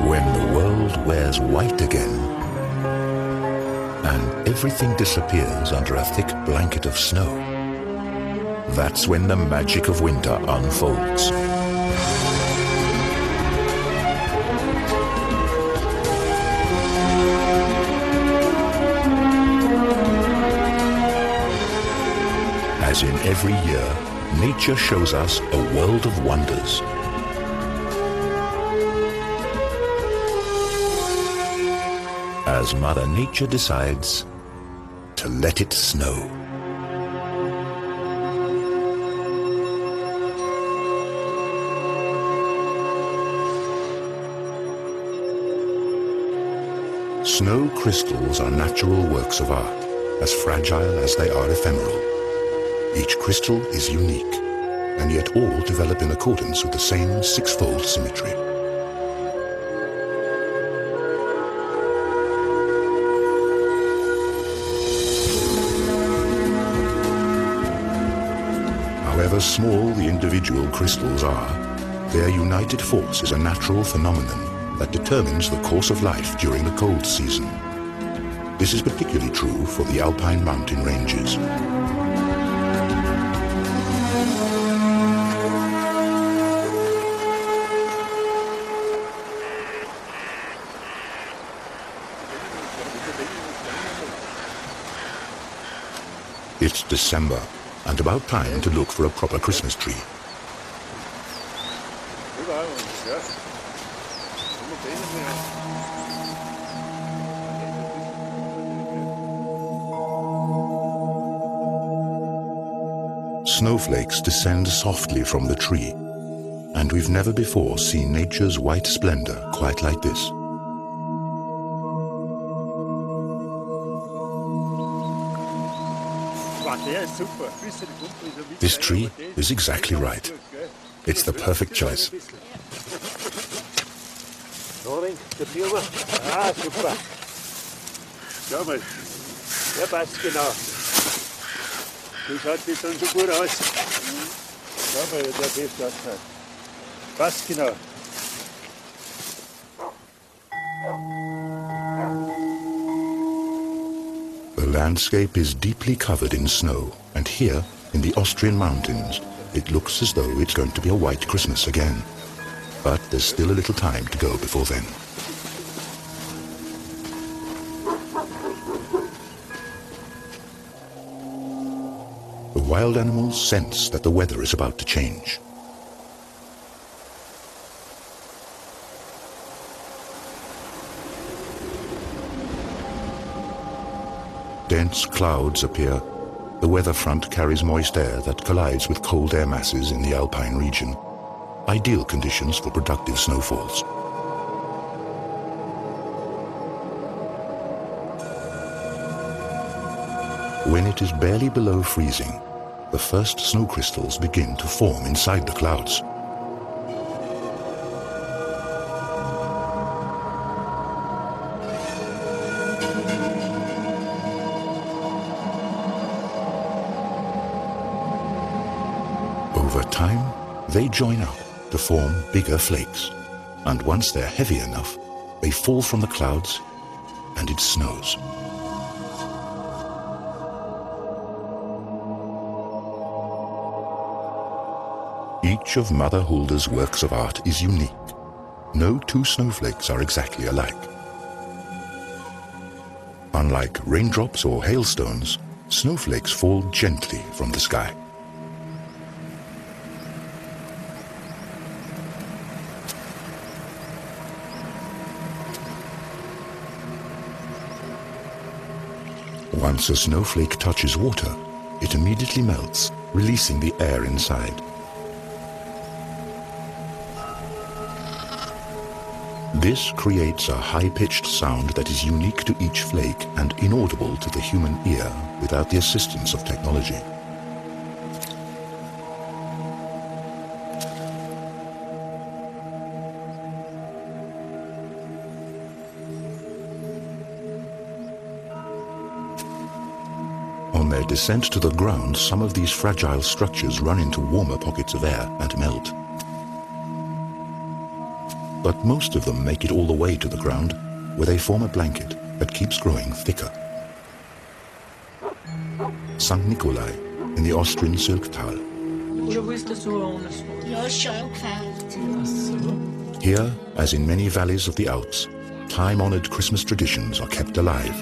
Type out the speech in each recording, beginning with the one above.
When the world wears white again and everything disappears under a thick blanket of snow, that's when the magic of winter unfolds. As in every year, nature shows us a world of wonders. As Mother Nature decides to let it snow. Snow crystals are natural works of art, as fragile as they are ephemeral. Each crystal is unique, and yet all develop in accordance with the same six-fold symmetry. However small the individual crystals are, their united force is a natural phenomenon that determines the course of life during the cold season. This is particularly true for the alpine mountain ranges. It's December, and about time to look for a proper Christmas tree. Snowflakes descend softly from the tree, and we've never before seen nature's white splendor quite like this. This tree is exactly right. It's the perfect choice. Ah, super. Schau mal, der passt genau. Du schaut jetzt schon so gut aus. Schau mal, der Best ausschaut. Passt genau. The landscape is deeply covered in snow, and here, in the Austrian mountains, it looks as though it's going to be a white Christmas again. But there's still a little time to go before then. The wild animals sense that the weather is about to change. Dense clouds appear. The weather front carries moist air that collides with cold air masses in the alpine region. Ideal conditions for productive snowfalls. When it is barely below freezing, the first snow crystals begin to form inside the clouds. Over time, they join up to form bigger flakes, and once they're heavy enough, they fall from the clouds and it snows. Each of Mother Hulda's works of art is unique. No two snowflakes are exactly alike. Unlike raindrops or hailstones, snowflakes fall gently from the sky. Once a snowflake touches water, it immediately melts, releasing the air inside. This creates a high-pitched sound that is unique to each flake and inaudible to the human ear without the assistance of technology. On their descent to the ground, some of these fragile structures run into warmer pockets of air and melt. But most of them make it all the way to the ground, where they form a blanket that keeps growing thicker. St. Nikolai in the Austrian Sylktal. Here, as in many valleys of the Alps, time-honored Christmas traditions are kept alive.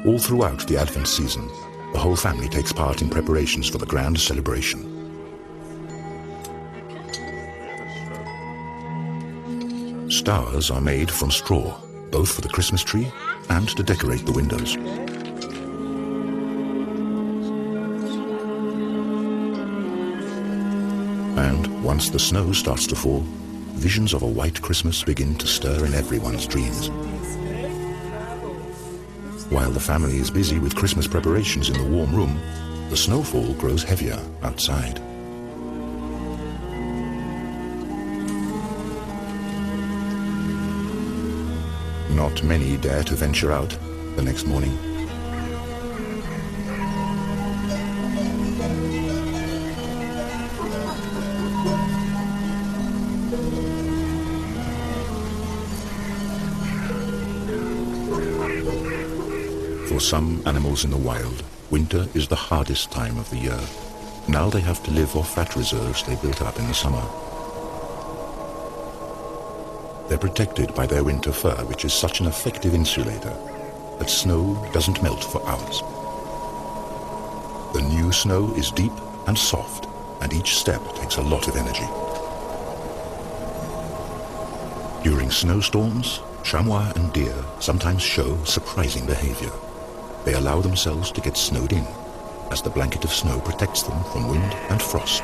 All throughout the Advent season, the whole family takes part in preparations for the grand celebration. Stars are made from straw, both for the Christmas tree and to decorate the windows. And once the snow starts to fall, visions of a white Christmas begin to stir in everyone's dreams. While the family is busy with Christmas preparations in the warm room, the snowfall grows heavier outside. Not many dare to venture out the next morning. For some animals in the wild, winter is the hardest time of the year. Now they have to live off fat reserves they built up in the summer. They're protected by their winter fur, which is such an effective insulator that snow doesn't melt for hours. The new snow is deep and soft, and each step takes a lot of energy. During snowstorms, chamois and deer sometimes show surprising behavior. They allow themselves to get snowed in, as the blanket of snow protects them from wind and frost.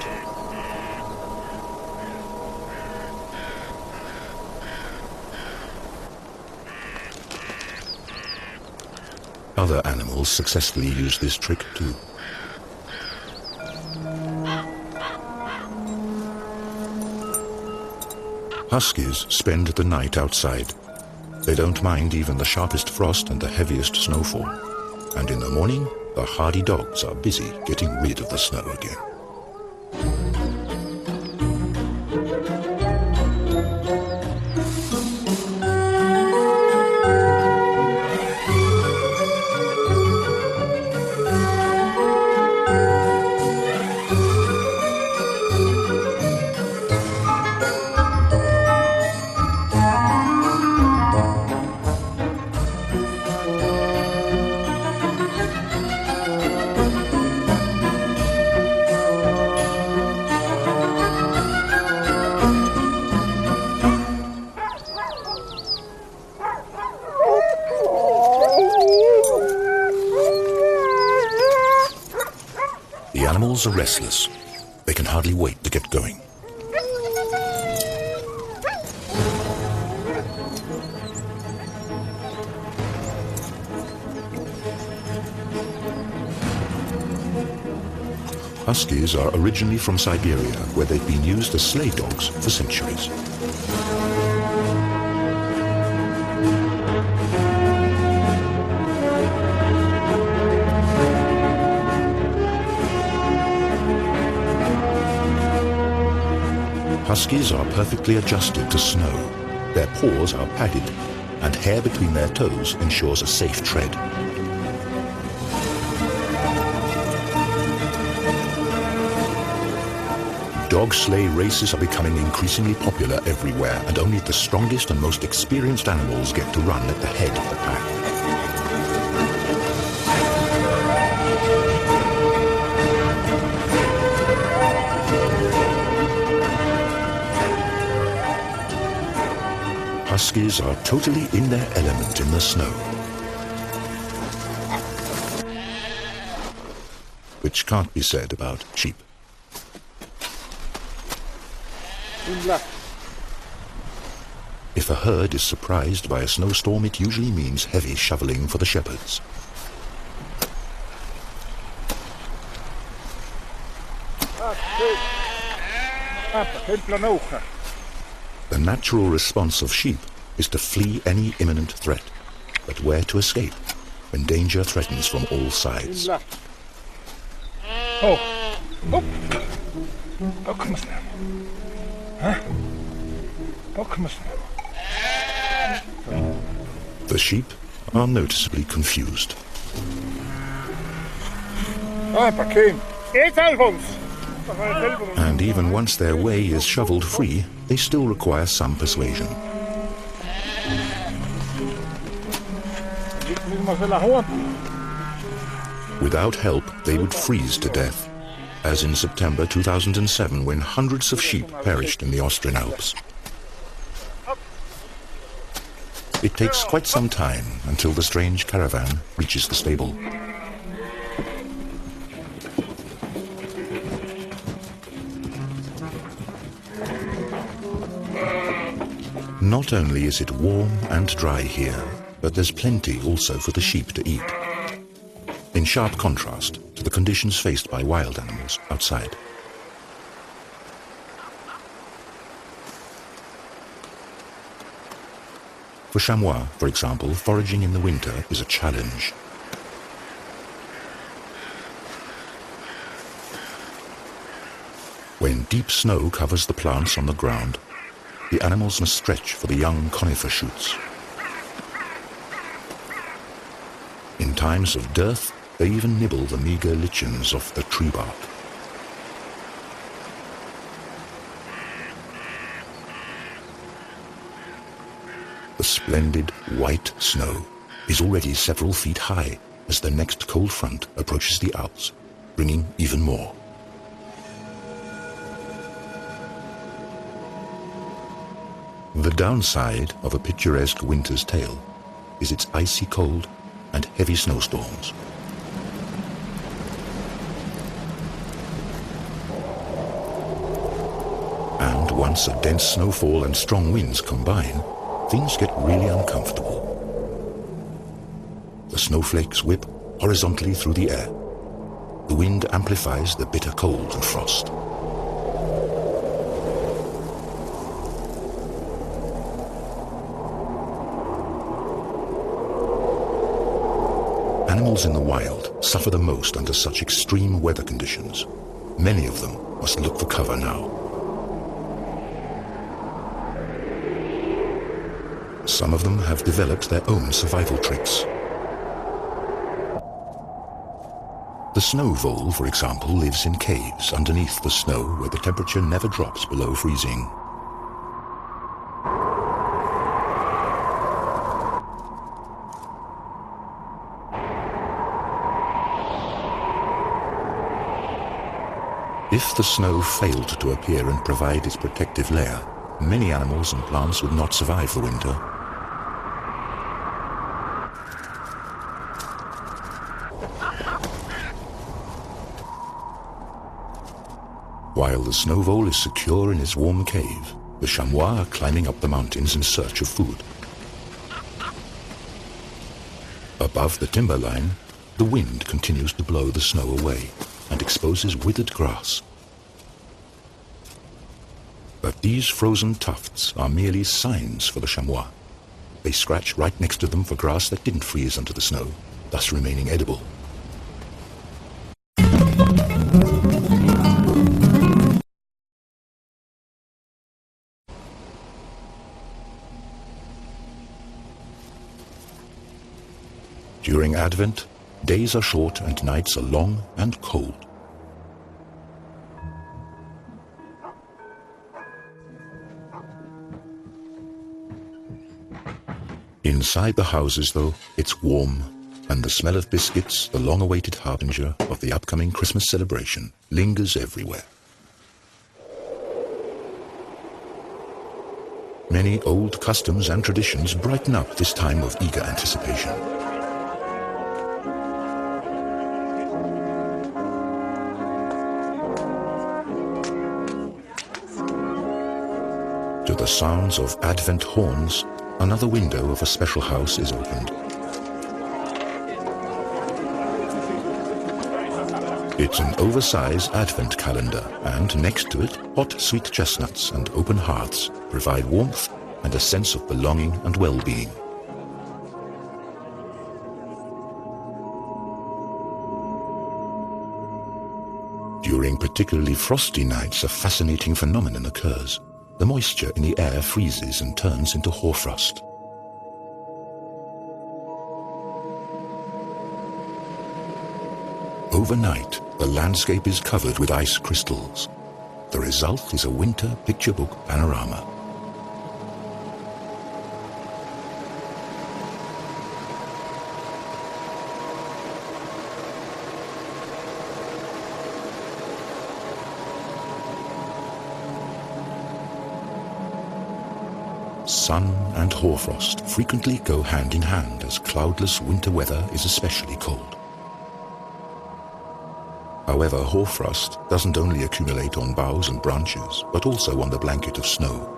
Other animals successfully use this trick too. Huskies spend the night outside. They don't mind even the sharpest frost and the heaviest snowfall. And in the morning, the hardy dogs are busy getting rid of the snow again. The animals are restless. They can hardly wait to get going. Huskies are originally from Siberia, where they've been used as sleigh dogs for centuries. Huskies are perfectly adjusted to snow. Their paws are padded, and hair between their toes ensures a safe tread. Dog sleigh races are becoming increasingly popular everywhere, and only the strongest and most experienced animals get to run at the head of the pack. Huskies are totally in their element in the snow, which can't be said about sheep. If a herd is surprised by a snowstorm, it usually means heavy shoveling for the shepherds. The natural response of sheep is to flee any imminent threat, but where to escape when danger threatens from all sides. Oh, kom eens nou. Huh? Oh, kom eens nou. The sheep are noticeably confused. And even once their way is shoveled free, they still require some persuasion. Without help, they would freeze to death, as in September 2007 when hundreds of sheep perished in the Austrian Alps. It takes quite some time until the strange caravan reaches the stable. Not only is it warm and dry here, but there's plenty also for the sheep to eat, in sharp contrast to the conditions faced by wild animals outside. For chamois, for example, foraging in the winter is a challenge. When deep snow covers the plants on the ground, the animals must stretch for the young conifer shoots. In times of dearth, they even nibble the meager lichens off the tree bark. The splendid white snow is already several feet high as the next cold front approaches the Alps, bringing even more. The downside of a picturesque winter's tale is its icy cold and heavy snowstorms. And once a dense snowfall and strong winds combine, things get really uncomfortable. The snowflakes whip horizontally through the air. The wind amplifies the bitter cold and frost. Animals in the wild suffer the most under such extreme weather conditions. Many of them must look for cover now. Some of them have developed their own survival tricks. The snow vole, for example, lives in caves underneath the snow where the temperature never drops below freezing. If the snow failed to appear and provide its protective layer, many animals and plants would not survive the winter. While the snow vole is secure in its warm cave, the chamois are climbing up the mountains in search of food. Above the timberline, the wind continues to blow the snow away and exposes withered grass. But these frozen tufts are merely signs for the chamois. They scratch right next to them for grass that didn't freeze under the snow, thus remaining edible. During Advent, days are short and nights are long and cold. Inside the houses, though, it's warm, and the smell of biscuits, the long-awaited harbinger of the upcoming Christmas celebration, lingers everywhere. Many old customs and traditions brighten up this time of eager anticipation. To the sounds of Advent horns, another window of a special house is opened. It's an oversized Advent calendar, and next to it, hot sweet chestnuts and open hearths provide warmth and a sense of belonging and well-being. During particularly frosty nights, a fascinating phenomenon occurs. The moisture in the air freezes and turns into hoarfrost. Overnight, the landscape is covered with ice crystals. The result is a winter picture book panorama. Sun and hoarfrost frequently go hand in hand, as cloudless winter weather is especially cold. However, hoarfrost doesn't only accumulate on boughs and branches, but also on the blanket of snow.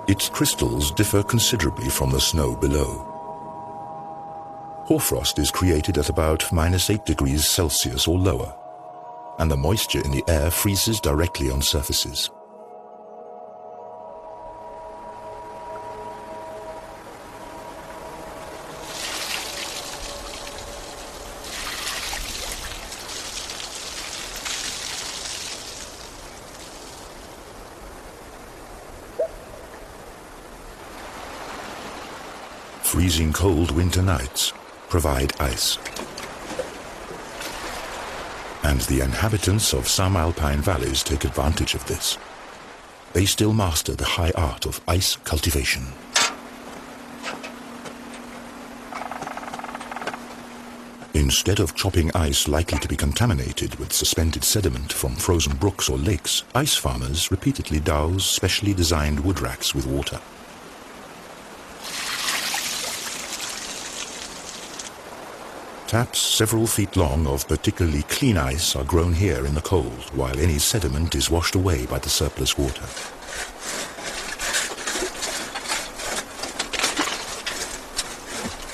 Its crystals differ considerably from the snow below. Hoarfrost is created at about -8 degrees Celsius or lower, and the moisture in the air freezes directly on surfaces. Freezing cold winter nights provide ice. And the inhabitants of some alpine valleys take advantage of this. They still master the high art of ice cultivation. Instead of chopping ice likely to be contaminated with suspended sediment from frozen brooks or lakes, ice farmers repeatedly douse specially designed wood racks with water. Taps several feet long of particularly clean ice are grown here in the cold, while any sediment is washed away by the surplus water.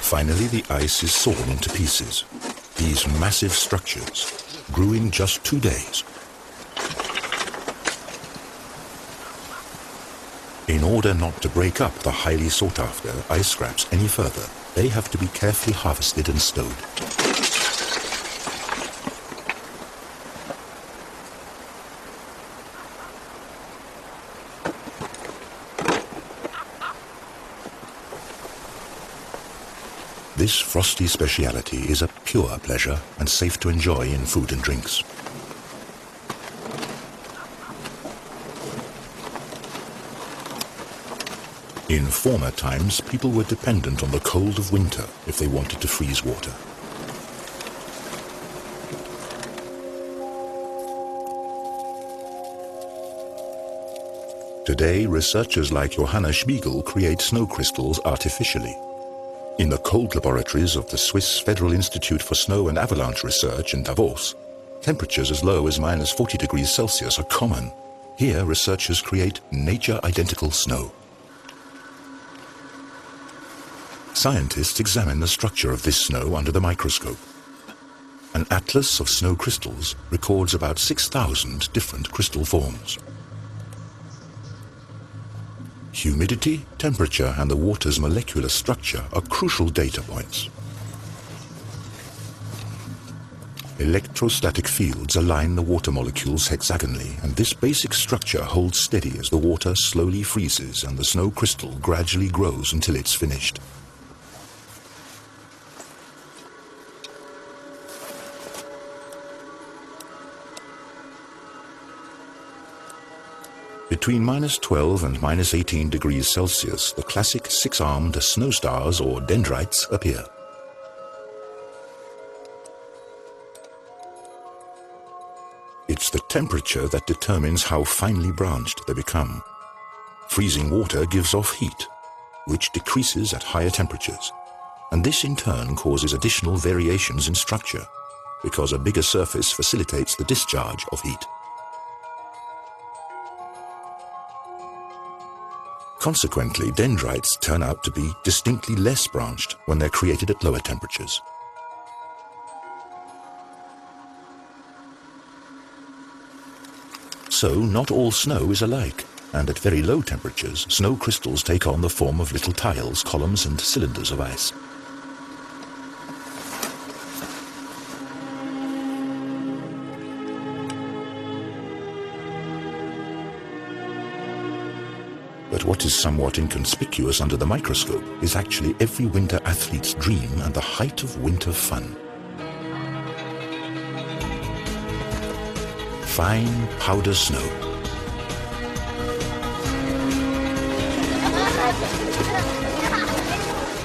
Finally, the ice is sawn into pieces. These massive structures grew in just 2 days. In order not to break up the highly sought-after ice scraps any further, they have to be carefully harvested and stowed. This frosty speciality is a pure pleasure and safe to enjoy in food and drinks. In former times, people were dependent on the cold of winter if they wanted to freeze water. Today, researchers like Johanna Spiegel create snow crystals artificially. In the cold laboratories of the Swiss Federal Institute for Snow and Avalanche Research in Davos, temperatures as low as -40 degrees Celsius are common. Here, researchers create nature-identical snow. Scientists examine the structure of this snow under the microscope. An atlas of snow crystals records about 6,000 different crystal forms. Humidity, temperature, and the water's molecular structure are crucial data points. Electrostatic fields align the water molecules hexagonally, and this basic structure holds steady as the water slowly freezes and the snow crystal gradually grows until it's finished. Between -12 and -18 degrees Celsius, the classic six-armed snow stars or dendrites appear. It's the temperature that determines how finely branched they become. Freezing water gives off heat, which decreases at higher temperatures, and this in turn causes additional variations in structure, because a bigger surface facilitates the discharge of heat. Consequently, dendrites turn out to be distinctly less branched when they're created at lower temperatures. So, not all snow is alike, and at very low temperatures, snow crystals take on the form of little tiles, columns, and cylinders of ice. But what is somewhat inconspicuous under the microscope is actually every winter athlete's dream and the height of winter fun. Fine powder snow.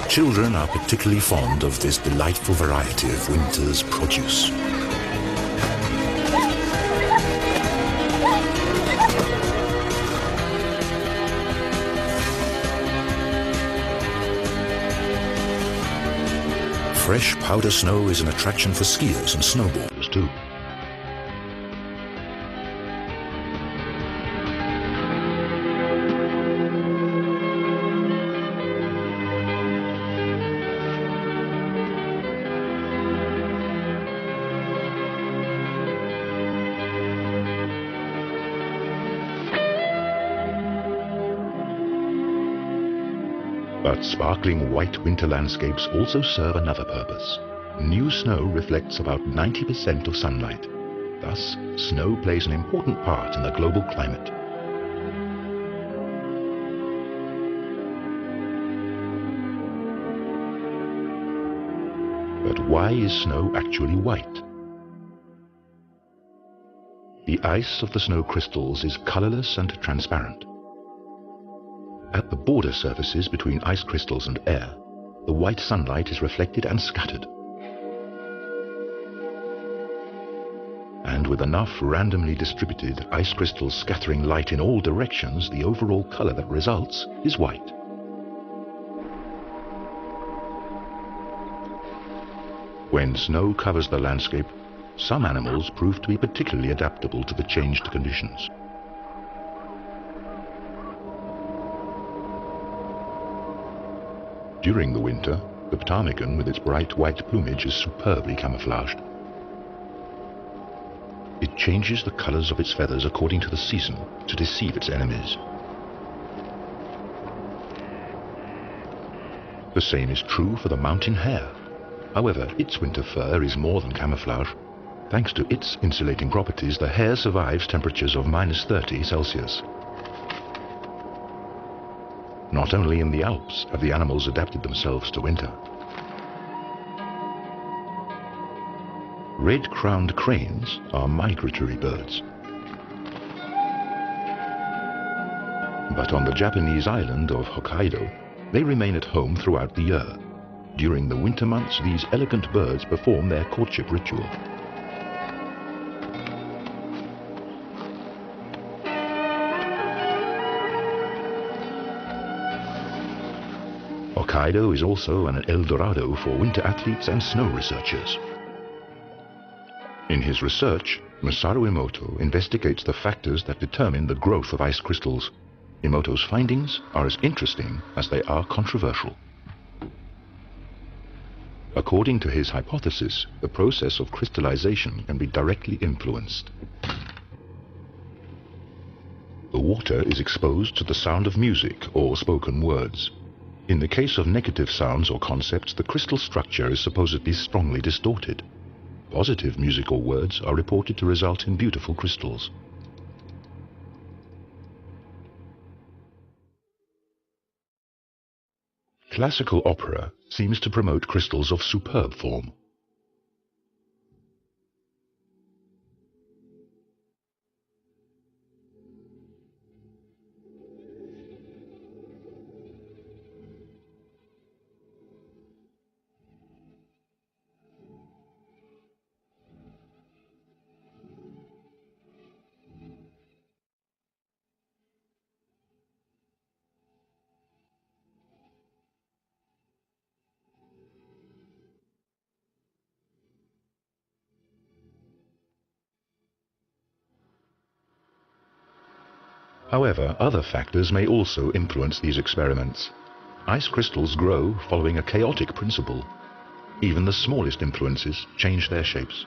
Children are particularly fond of this delightful variety of winter's produce. Fresh powder snow is an attraction for skiers and snowboarders too. But sparkling white winter landscapes also serve another purpose. New snow reflects about 90% of sunlight. Thus, snow plays an important part in the global climate. But why is snow actually white? The ice of the snow crystals is colorless and transparent. At the border surfaces between ice crystals and air, the white sunlight is reflected and scattered. And with enough randomly distributed ice crystals scattering light in all directions, the overall color that results is white. When snow covers the landscape, some animals prove to be particularly adaptable to the changed conditions. During the winter, the ptarmigan with its bright white plumage is superbly camouflaged. It changes the colors of its feathers according to the season to deceive its enemies. The same is true for the mountain hare. However, its winter fur is more than camouflage. Thanks to its insulating properties, the hare survives temperatures of -30°C. Not only in the Alps have the animals adapted themselves to winter. Red-crowned cranes are migratory birds. But on the Japanese island of Hokkaido, they remain at home throughout the year. During the winter months, these elegant birds perform their courtship ritual. Hokkaido is also an El Dorado for winter athletes and snow researchers. In his research, Masaru Emoto investigates the factors that determine the growth of ice crystals. Emoto's findings are as interesting as they are controversial. According to his hypothesis, the process of crystallization can be directly influenced. The water is exposed to the sound of music or spoken words. In the case of negative sounds or concepts, the crystal structure is supposedly strongly distorted. Positive musical words are reported to result in beautiful crystals. Classical opera seems to promote crystals of superb form. However, other factors may also influence these experiments. Ice crystals grow following a chaotic principle. Even the smallest influences change their shapes.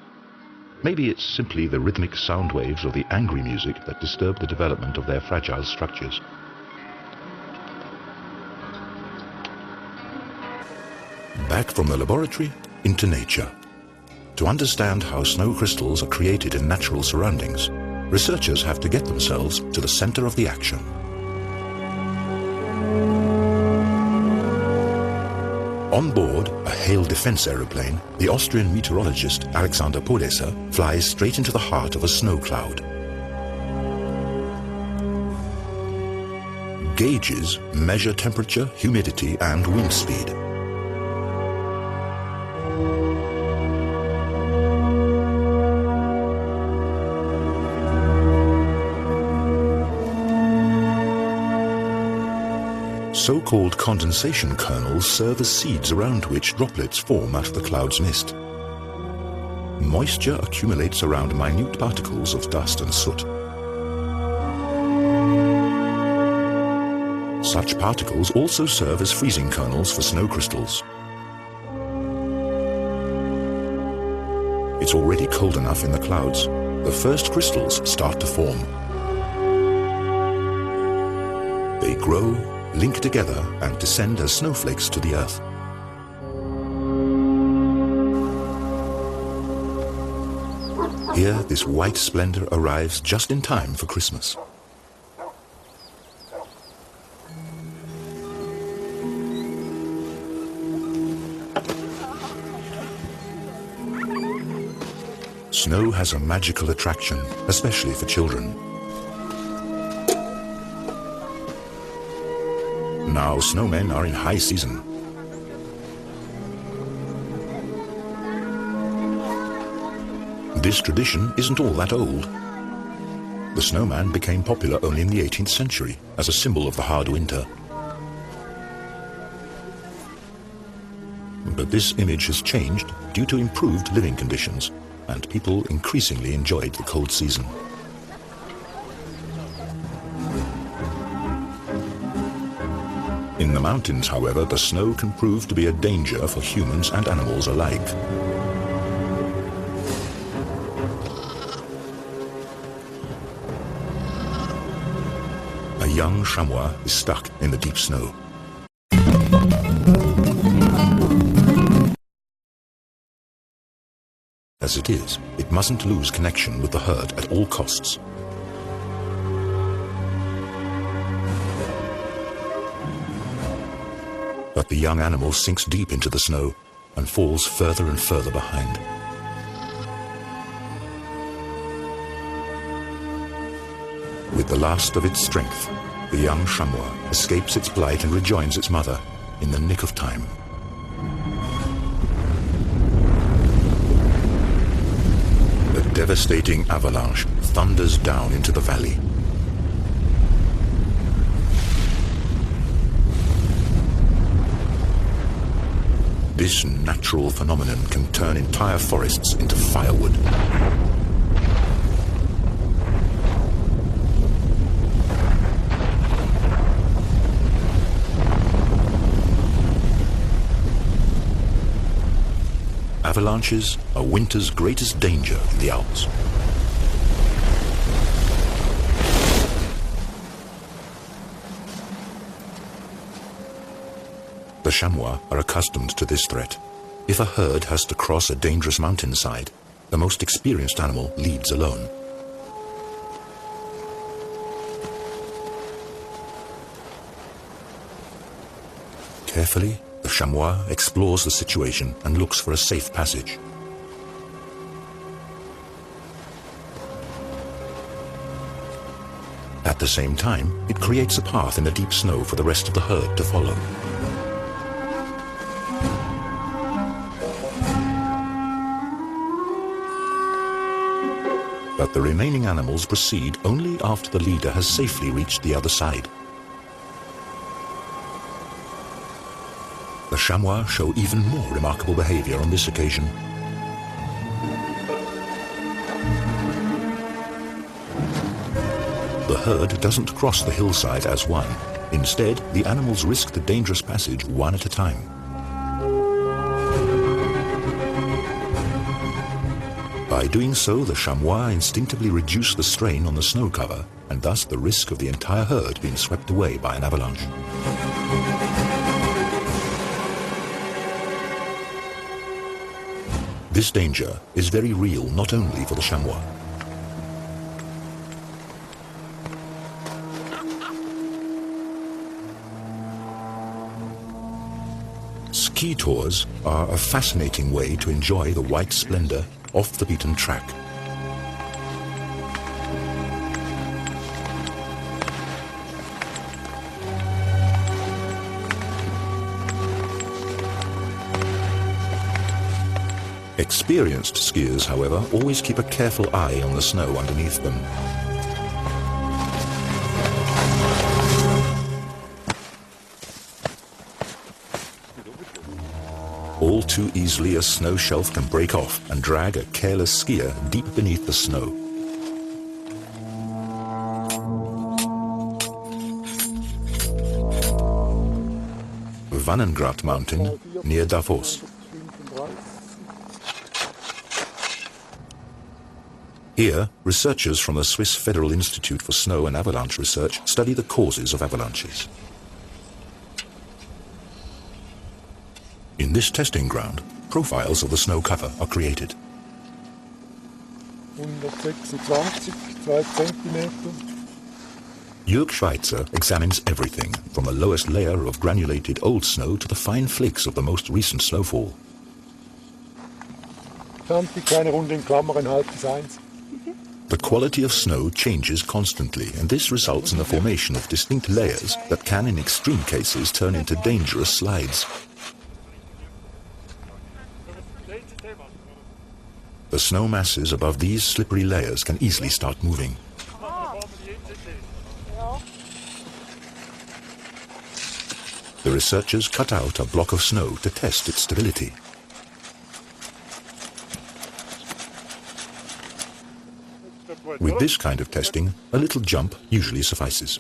Maybe it's simply the rhythmic sound waves or the angry music that disturb the development of their fragile structures. Back from the laboratory into nature. To understand how snow crystals are created in natural surroundings, researchers have to get themselves to the center of the action. On board a hail defense aeroplane, the Austrian meteorologist Alexander Podesser flies straight into the heart of a snow cloud. Gauges measure temperature, humidity, and wind speed. So-called condensation kernels serve as seeds around which droplets form out of the cloud's mist. Moisture accumulates around minute particles of dust and soot. Such particles also serve as freezing kernels for snow crystals. It's already cold enough in the clouds. The first crystals start to form. They grow, link together, and descend as snowflakes to the earth. Here, this white splendor arrives just in time for Christmas. Snow has a magical attraction, especially for children. Now snowmen are in high season. This tradition isn't all that old. The snowman became popular only in the 18th century as a symbol of the hard winter. But this image has changed due to improved living conditions, and people increasingly enjoyed the cold season. In the mountains, however, the snow can prove to be a danger for humans and animals alike. A young chamois is stuck in the deep snow. As it is, it mustn't lose connection with the herd at all costs. But the young animal sinks deep into the snow and falls further and further behind. With the last of its strength, the young chamois escapes its blight and rejoins its mother in the nick of time. The devastating avalanche thunders down into the valley. This natural phenomenon can turn entire forests into firewood. Avalanches are winter's greatest danger in the Alps. The chamois are accustomed to this threat. If a herd has to cross a dangerous mountainside, the most experienced animal leads alone. Carefully, the chamois explores the situation and looks for a safe passage. At the same time, it creates a path in the deep snow for the rest of the herd to follow. But the remaining animals proceed only after the leader has safely reached the other side. The chamois show even more remarkable behavior on this occasion. The herd doesn't cross the hillside as one. Instead, the animals risk the dangerous passage one at a time. By doing so, the chamois instinctively reduce the strain on the snow cover, and thus the risk of the entire herd being swept away by an avalanche. This danger is very real not only for the chamois. ski tours are a fascinating way to enjoy the white splendor off the beaten track. Experienced skiers, however, always keep a careful eye on the snow underneath them. All too easily, a snow shelf can break off and drag a careless skier deep beneath the snow. Vannengrat Mountain, near Davos. Here, researchers from the Swiss Federal Institute for Snow and Avalanche Research study the causes of avalanches. In this testing ground, profiles of the snow cover are created. 126, 2 centimeter. Jörg Schweitzer examines everything, from the lowest layer of granulated old snow to the fine flakes of the most recent snowfall. 20 kleine Runde in Klammern, halb bis 1. The quality of snow changes constantly, and this results in the formation of distinct layers that can, in extreme cases, turn into dangerous slides. The snow masses above these slippery layers can easily start moving. The researchers cut out a block of snow to test its stability. With this kind of testing, a little jump usually suffices.